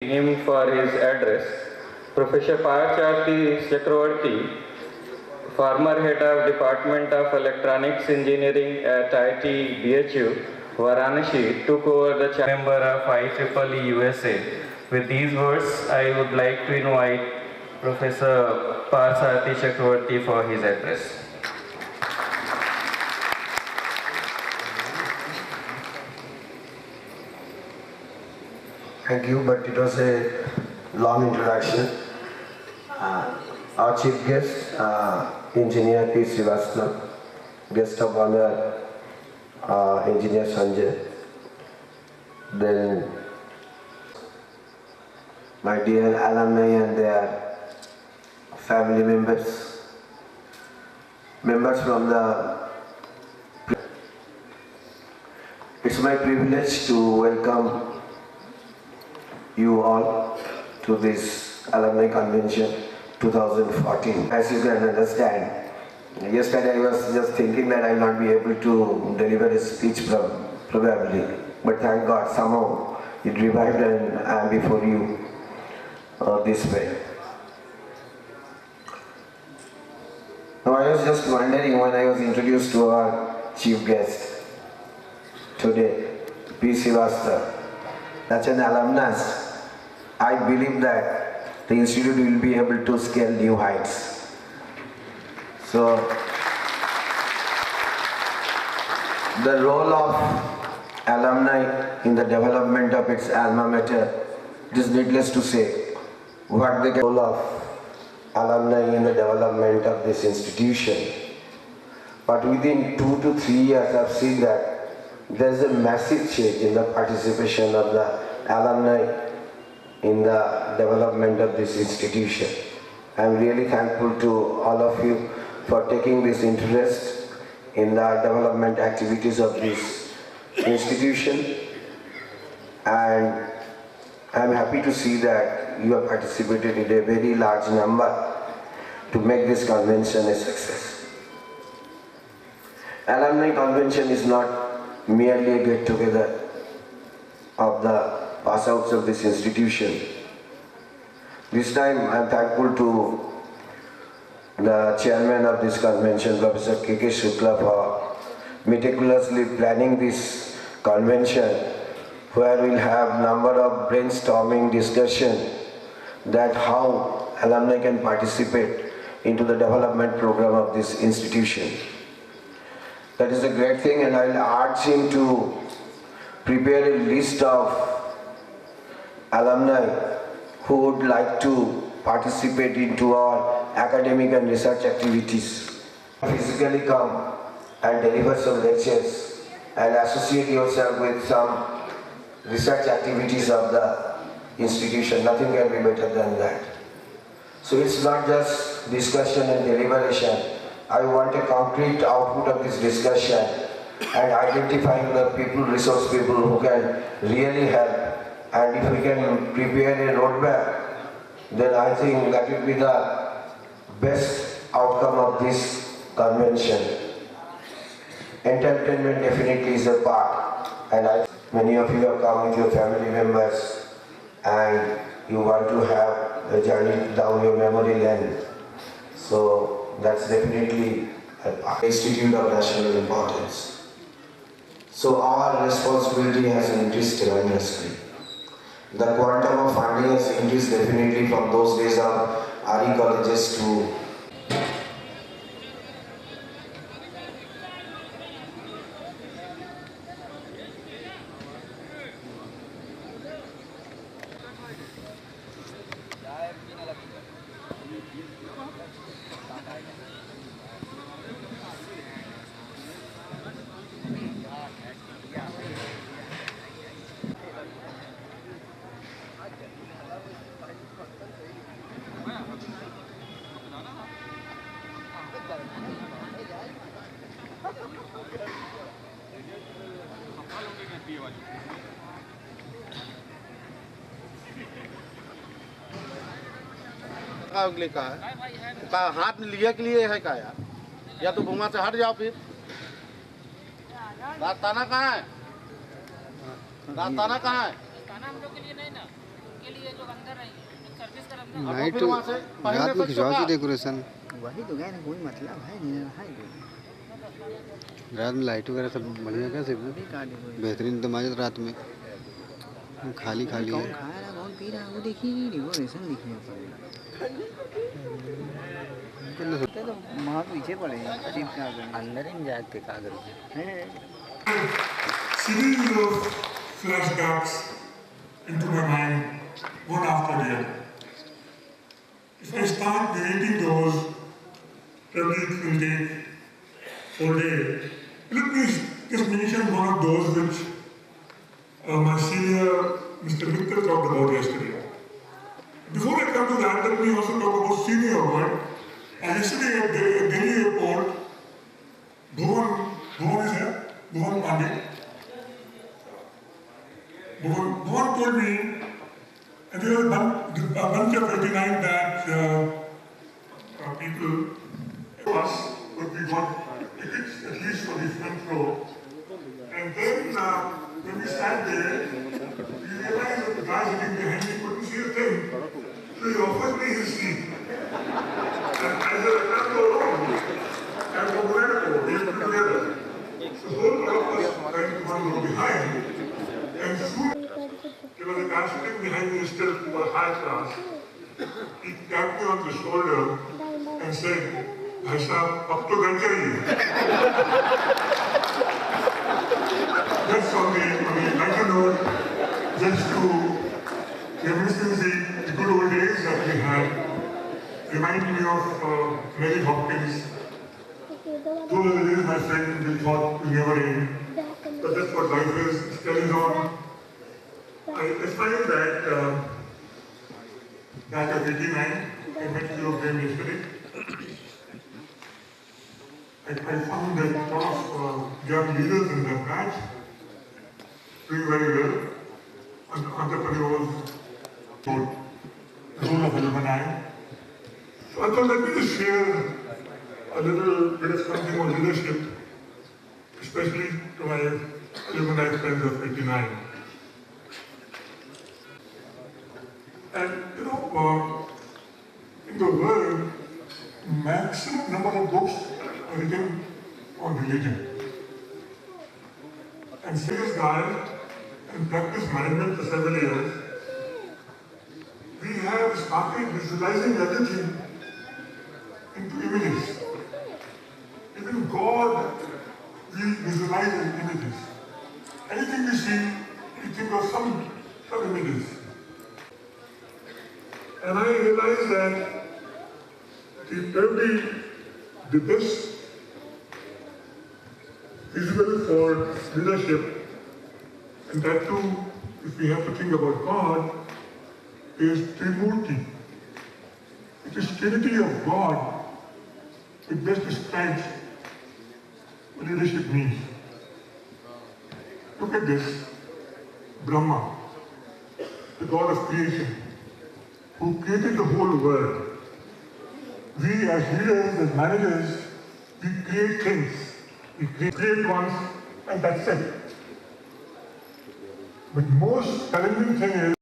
him for his address. Professor Paracharthi Chakravarti, former head of Department of Electronics Engineering at IIT BHU, Varanasi, took over the member of IEEE USA. With these words, I would like to invite Professor Paracharthi Chakravarti for his address. Thank you, but it was a long introduction. Our chief guest, Engineer P. Srivastava, guest of honor, Engineer Sanjay, then my dear alumni and their family members, members from the... It's my privilege to welcome you all to this Alumni Convention 2014. As you can understand, yesterday I was just thinking that I will not be able to deliver a speech probably, but thank God somehow it revived and I am before you this way. Now I was just wondering when I was introduced to our chief guest today, P. Srivastava, that's an alumnus. I believe that the institute will be able to scale new heights. So, the role of alumni in the development of its alma mater, it is needless to say what the role of alumni in the development of this institution. But within 2 to 3 years, I have seen that there is a massive change in the participation of the alumni in the development of this institution. I am really thankful to all of you for taking this interest in the development activities of this institution, and I am happy to see that you have participated in a very large number to make this convention a success. Alumni convention is not merely a get-together of the pass-outs of this institution. This time I am thankful to the chairman of this convention, Professor K.K. Shukla, for meticulously planning this convention, where we'll have number of brainstorming discussion that how alumni can participate into the development program of this institution. That is a great thing, and I'll urge him to prepare a list of alumni who would like to participate into our academic and research activities. Physically come and deliver some lectures and associate yourself with some research activities of the institution. Nothing can be better than that. So it's not just discussion and deliberation. I want a concrete output of this discussion and identifying the people, resource people who can really help. And if we can prepare a roadmap, then I think that will be the best outcome of this convention. Entertainment definitely is a part, and many of you have come with your family members and you want to have a journey down your memory lane. So that's definitely an institute of national importance. So our responsibility has increased tremendously. The quantum of funding has increased definitely from those days of RE colleges to लिखा है का हाथ में लिए के लिए है का यार, या तो भूमा से हट जाओ फिर। रास्ताना कहाँ है? रास्ताना कहाँ है? रास्ताना हम लोग के लिए नहीं ना, उनके लिए जो नाइट फिर वहाँ से पहले रात में तक तो खिंचवाओ का- की डेकोरेशन वही तो कहने कोई मतलब है नहीं है कोई रात में लाइट वगैरह सब बढ़िया कैसे अभी का डेकोरेशन बेहतरीन दमाज रात में खाली खाली कौन है खा रहा कौन पी रहा है वो देखिए नहीं डेकोरेशन देखिए तो वहाँ पीछे पड़े हैं चिप का अंदर ही जाग के कागज है Series of flashbacks into my mind, one after the other. If I start narrating those, probably it will take whole day. Let me just mention one of those which my senior Mr. Mittal talked about yesterday. Before I come to that, let me also talk about senior one. Yesterday at Delhi airport, Bhuvan is here? Bhuvan Pandey. Bhuvan told me, and there was a bunch of 39 that people, us, but we got tickets at least for the front row. And then when we sat there, we realized that the guy sitting behind me couldn't see a thing. So he offered me his seat. And I said, I can't go wrong. I'm from Monaco, we'll be together. So the whole lot of us went to one row behind. And soon, there was a guy sitting behind me still who was high class. He tapped me on the shoulder and said, "Bhai sahab, ab to घर चाहिए." That's on the lighter note, just to reminiscence the good old days that we had. Remind me of Mary Hopkins. Those are the days, my friend, we thought will never end. But that's what life is, it carries on. I find that back at 89, I met few of them yesterday. I found that a lot of young leaders in that batch doing very well. Entrepreneurs, role of alumni. So I thought let me just share a little bit of something on leadership, especially to my alumni friends of 89. And you know, in the world, maximum number of books are written on religion. And serious guy and practice management for several years, we have started visualizing everything into images. Even God, we visualize in images. Anything we see, we think of some images. And I realized that probably the best visual for leadership, and that too, if we have to think about God, is Trimurti. It is Trinity of God. It best describes what leadership means. Look at this. Brahma, the God of creation, who created the whole world. We as leaders, as managers, we create things. We create once and that's it. But most challenging thing is